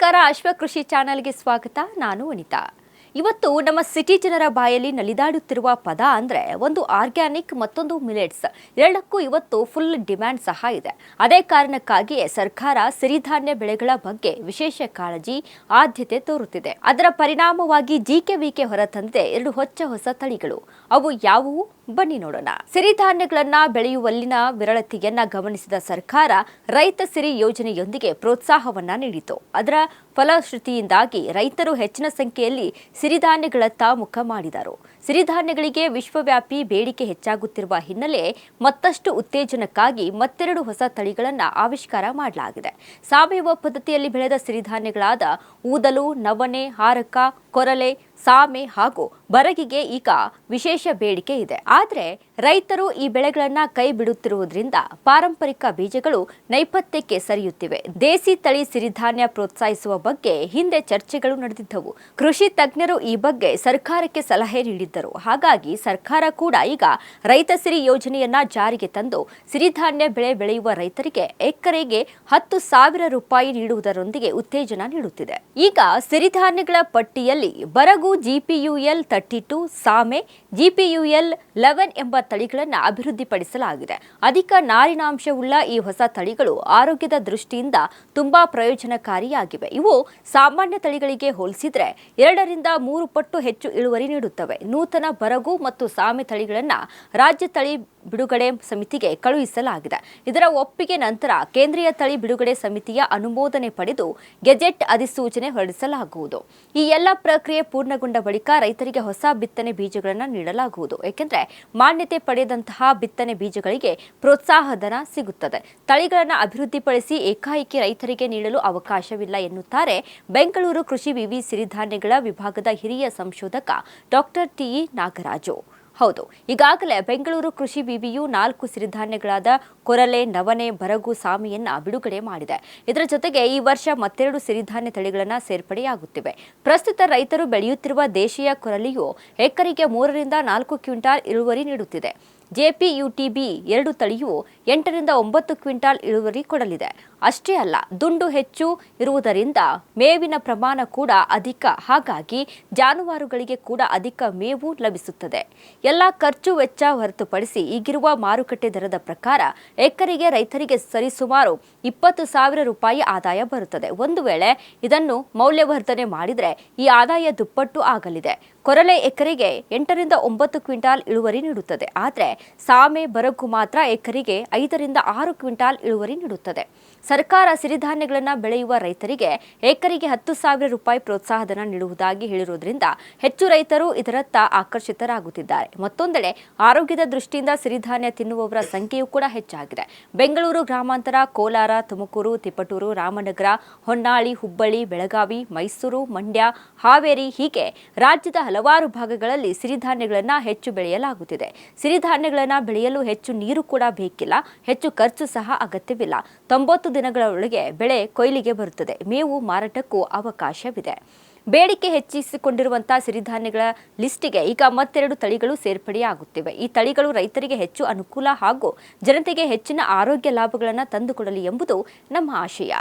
ನಮಸ್ಕಾರ ಅಶ್ವಕೃಷಿ ಚಾನೆಲ್ಗೆ ಸ್ವಾಗತ. ನಾನು ವನಿತಾ. ಇವತ್ತು ನಮ್ಮ ಸಿಟಿ ಜನರ ಬಾಯಲ್ಲಿ ನಲಿದಾಡುತ್ತಿರುವ ಪದ ಅಂದ್ರೆ ಒಂದು ಆರ್ಗ್ಯಾನಿಕ್, ಮತ್ತೊಂದು ಮಿಲೆಟ್ಸ್. ಎರಡಕ್ಕೂ ಇವತ್ತು ಫುಲ್ ಡಿಮ್ಯಾಂಡ್ ಸಹ ಇದೆ. ಅದೇ ಕಾರಣಕ್ಕಾಗಿಯೇ ಸರ್ಕಾರ ಸಿರಿಧಾನ್ಯ ಬೆಳೆಗಳ ಬಗ್ಗೆ ವಿಶೇಷ ಕಾಳಜಿ, ಆದ್ಯತೆ ತೋರುತ್ತಿದೆ. ಅದರ ಪರಿಣಾಮವಾಗಿ ಜಿಕೆವಿಕೆ ಹೊರತಂದಿದೆ ಎರಡು ಹೊಸ ತಳಿಗಳು. ಅವು ಯಾವುವು ಬನ್ನಿ ನೋಡೋಣ. ಸಿರಿಧಾನ್ಯಗಳನ್ನ ಬೆಳೆಯುವಲ್ಲಿನ ವಿರಳತೆಯನ್ನ ಗಮನಿಸಿದ ಸರ್ಕಾರ ರೈತ ಸಿರಿ ಯೋಜನೆಯೊಂದಿಗೆ ಪ್ರೋತ್ಸಾಹವನ್ನ ನೀಡಿತು. ಅದರ ಫಲಶ್ರುತಿಯಿಂದಾಗಿ ರೈತರು ಹೆಚ್ಚಿನ ಸಂಖ್ಯೆಯಲ್ಲಿ ಸಿರಿಧಾನ್ಯಗಳತ್ತ ಮುಖ ಮಾಡಿದರು. ಸಿರಿಧಾನ್ಯಗಳಿಗೆ ವಿಶ್ವವ್ಯಾಪಿ ಬೇಡಿಕೆ ಹೆಚ್ಚಾಗುತ್ತಿರುವ ಹಿನ್ನೆಲೆ ಮತ್ತಷ್ಟು ಉತ್ತೇಜನಕ್ಕಾಗಿ ಮತ್ತೆರಡು ಹೊಸ ತಳಿಗಳನ್ನು ಆವಿಷ್ಕಾರ ಮಾಡಲಾಗಿದೆ. ಸಾವಯವ ಪದ್ಧತಿಯಲ್ಲಿ ಬೆಳೆದ ಸಿರಿಧಾನ್ಯಗಳಾದ ಊದಲು, ನವಣೆ, ಹಾರಕ, ಕೊರಲೆ, ಸಾಮೆ ಹಾಗೂ ಬರಗಿಗೆ ಈಗ ವಿಶೇಷ ಬೇಡಿಕೆ ಇದೆ. ಆದರೆ ರೈತರು ಈ ಬೆಳೆಗಳನ್ನ ಕೈ ಬಿಡುತ್ತಿರುವುದರಿಂದ ಪಾರಂಪರಿಕ ಬೀಜಗಳು ನೈಪಥ್ಯಕ್ಕೆ ಸರಿಯುತ್ತಿವೆ. ದೇಸಿ ತಳಿ ಸಿರಿಧಾನ್ಯ ಪ್ರೋತ್ಸಾಹಿಸುವ ಬಗ್ಗೆ ಹಿಂದೆ ಚರ್ಚೆಗಳು ನಡೆದಿದ್ದವು. ಕೃಷಿ ತಜ್ಞರು ಈ ಬಗ್ಗೆ ಸರ್ಕಾರಕ್ಕೆ ಸಲಹೆ ನೀಡಿದ್ದರು. ಹಾಗಾಗಿ ಸರ್ಕಾರ ಕೂಡ ಈಗ ರೈತ ಸಿರಿ ಯೋಜನೆಯನ್ನ ಜಾರಿಗೆ ತಂದು ಸಿರಿಧಾನ್ಯ ಬೆಳೆ ಬೆಳೆಯುವ ರೈತರಿಗೆ ಎಕರೆಗೆ 10,000 ರೂಪಾಯಿ ನೀಡುವುದರೊಂದಿಗೆ ಉತ್ತೇಜನ ನೀಡುತ್ತಿದೆ. ಈಗ ಸಿರಿಧಾನ್ಯಗಳ ಪಟ್ಟಿಯಲ್ಲಿ ಬರಗು GPUL 32, ಸಾಮೆ GPUL 11 ಎಂಬ ತಳಿಗಳನ್ನು ಅಭಿವೃದ್ಧಿಪಡಿಸಲಾಗಿದೆ. ಅಧಿಕ ನಾರಿನಾಂಶವುಳ್ಳ ಈ ಹೊಸ ತಳಿಗಳು ಆರೋಗ್ಯದ ದೃಷ್ಟಿಯಿಂದ ತುಂಬಾ ಪ್ರಯೋಜನಕಾರಿಯಾಗಿವೆ. ಇವು ಸಾಮಾನ್ಯ ತಳಿಗಳಿಗೆ ಹೋಲಿಸಿದರೆ 2 ರಿಂದ 3 ಪಟ್ಟು ಹೆಚ್ಚು ಇಳುವರಿ ನೀಡುತ್ತವೆ. ನೂತನ ಬರಗು ಮತ್ತು ಸಾಮೆ ತಳಿಗಳನ್ನು ರಾಜ್ಯ ತಳಿ ಬಿಡುಗಡೆ ಸಮಿತಿಗೆ ಕಳುಹಿಸಲಾಗಿದೆ. ಇದರ ಒಪ್ಪಿಗೆ ನಂತರ ಕೇಂದ್ರೀಯ ತಳಿ ಬಿಡುಗಡೆ ಸಮಿತಿಯ ಅನುಮೋದನೆ ಪಡೆದು ಗೆಜೆಟ್ ಅಧಿಸೂಚನೆ ಹೊರಡಿಸಲಾಗುವುದು. ಈ ಎಲ್ಲ ಪ್ರಕ್ರಿಯೆ ಪೂರ್ಣಗೊಂಡ ಬಳಿಕ ರೈತರಿಗೆ ಹೊಸ ಬಿತ್ತನೆ ಬೀಜಗಳನ್ನು ನೀಡಲಾಗುವುದು. ಏಕೆಂದರೆ ಮಾನ್ಯತೆ ಪಡೆದಂತಹ ಬಿತ್ತನೆ ಬೀಜಗಳಿಗೆ ಪ್ರೋತ್ಸಾಹಧನ ಸಿಗುತ್ತದೆ. ತಳಿಗಳನ್ನು ಅಭಿವೃದ್ಧಿಪಡಿಸಿ ಏಕಾಏಕಿ ರೈತರಿಗೆ ನೀಡಲು ಅವಕಾಶವಿಲ್ಲ ಎನ್ನುತ್ತಾರೆ ಬೆಂಗಳೂರು ಕೃಷಿ ವಿವಿ ಸಿರಿಧಾನ್ಯಗಳ ವಿಭಾಗದ ಹಿರಿಯ ಸಂಶೋಧಕ ಡಾಕ್ಟರ್ TE ನಾಗರಾಜು. ಹೌದು, ಈಗಾಗಲೇ ಬೆಂಗಳೂರು ಕೃಷಿ ವಿವಿಯು 4 ಸಿರಿಧಾನ್ಯಗಳಾದ ಕೊರಲೆ, ನವಣೆ, ಬರಗು, ಸಾಮೆಯನ್ನ ಬಿಡುಗಡೆ ಮಾಡಿದೆ. ಇದರ ಜೊತೆಗೆ ಈ ವರ್ಷ ಮತ್ತೆರಡು ಸಿರಿಧಾನ್ಯ ತಳಿಗಳನ್ನು ಸೇರ್ಪಡೆಯಾಗುತ್ತಿವೆ. ಪ್ರಸ್ತುತ ರೈತರು ಬೆಳೆಯುತ್ತಿರುವ ದೇಶೀಯ ಕೊರಲೆಯು ಎಕರೆಗೆ 3 ರಿಂದ 4 ಕ್ವಿಂಟಾಲ್ ಇಳುವರಿ ನೀಡುತ್ತಿದೆ. JPUTB 2 ತಳಿಯು 8 ರಿಂದ 9 ಕ್ವಿಂಟಾಲ್ ಇಳುವರಿ ಕೊಡಲಿದೆ. ಅಷ್ಟೇ ಅಲ್ಲ, ದುಂಡು ಹೆಚ್ಚು ಇರುವುದರಿಂದ ಮೇವಿನ ಪ್ರಮಾಣ ಕೂಡ ಅಧಿಕ. ಹಾಗಾಗಿ ಜಾನುವಾರುಗಳಿಗೆ ಕೂಡ ಅಧಿಕ ಮೇವು ಲಭಿಸುತ್ತದೆ. ಎಲ್ಲ ಖರ್ಚು ವೆಚ್ಚ ಹೊರತುಪಡಿಸಿ ಈಗಿರುವ ಮಾರುಕಟ್ಟೆ ದರದ ಪ್ರಕಾರ ಎಕರೆಗೆ ರೈತರಿಗೆ ಸರಿಸುಮಾರು 20,000 ರೂಪಾಯಿ ಆದಾಯ ಬರುತ್ತದೆ. ಒಂದು ವೇಳೆ ಇದನ್ನು ಮೌಲ್ಯವರ್ಧನೆ ಮಾಡಿದರೆ ಈ ಆದಾಯ ದುಪ್ಪಟ್ಟು ಆಗಲಿದೆ. ಕೊರಲೆ ಎಕರೆಗೆ 8 ರಿಂದ 9 ಕ್ವಿಂಟಾಲ್ ಇಳುವರಿ ನೀಡುತ್ತದೆ. ಆದರೆ ಸಾಮೆ, ಬರಗು ಮಾತ್ರ ಎಕರೆಗೆ 5 ರಿಂದ 6 ಕ್ವಿಂಟಾಲ್ ಇಳುವರಿ ನೀಡುತ್ತದೆ. ಸರ್ಕಾರ ಸಿರಿಧಾನ್ಯಗಳನ್ನು ಬೆಳೆಯುವ ರೈತರಿಗೆ ಎಕರೆಗೆ 10,000 ರೂಪಾಯಿ ಪ್ರೋತ್ಸಾಹಧನ ನೀಡುವುದಾಗಿ ಹೇಳಿರುವುದರಿಂದ ಹೆಚ್ಚು ರೈತರು ಇದರತ್ತ ಆಕರ್ಷಿತರಾಗುತ್ತಿದ್ದಾರೆ. ಮತ್ತೊಂದೆಡೆ ಆರೋಗ್ಯದ ದೃಷ್ಟಿಯಿಂದ ಸಿರಿಧಾನ್ಯ ತಿನ್ನುವವರ ಸಂಖ್ಯೆಯೂ ಕೂಡ ಹೆಚ್ಚಾಗಿದೆ. ಬೆಂಗಳೂರು ಗ್ರಾಮಾಂತರ, ಕೋಲಾರ, ತುಮಕೂರು, ತಿಪಟೂರು, ರಾಮನಗರ, ಹೊನ್ನಾಳಿ, ಹುಬ್ಬಳ್ಳಿ, ಬೆಳಗಾವಿ, ಮೈಸೂರು, ಮಂಡ್ಯ, ಹಾವೇರಿ ಹೀಗೆ ರಾಜ್ಯದ ಹಲವಾರು ಭಾಗಗಳಲ್ಲಿ ಸಿರಿಧಾನ್ಯಗಳನ್ನು ಹೆಚ್ಚು ಬೆಳೆಯಲಾಗುತ್ತಿದೆ. ಸಿರಿಧಾನ್ಯಗಳನ್ನು ಬೆಳೆಯಲು ಹೆಚ್ಚು ನೀರು ಕೂಡ ಬೇಕಿಲ್ಲ, ಹೆಚ್ಚು ಖರ್ಚು ಸಹ ಅಗತ್ಯವಿಲ್ಲ. 90 ದಿನಗಳೊಳಗೆ ಬೆಳೆ ಕೊಯ್ಲಿಗೆ ಬರುತ್ತದೆ. ಮೇವು ಮಾರಾಟಕ್ಕೂ ಅವಕಾಶವಿದೆ. ಬೇಡಿಕೆ ಹೆಚ್ಚಿಸಿಕೊಂಡಿರುವಂತಹ ಸಿರಿಧಾನ್ಯಗಳ ಲಿಸ್ಟಿಗೆ ಈಗ ಮತ್ತೆರಡು ತಳಿಗಳು ಸೇರ್ಪಡೆಯಾಗುತ್ತಿವೆ. ಈ ತಳಿಗಳು ರೈತರಿಗೆ ಹೆಚ್ಚು ಅನುಕೂಲ ಹಾಗೂ ಜನತೆಗೆ ಹೆಚ್ಚಿನ ಆರೋಗ್ಯ ಲಾಭಗಳನ್ನು ತಂದುಕೊಡಲಿ ಎಂಬುದು ನಮ್ಮ ಆಶಯ.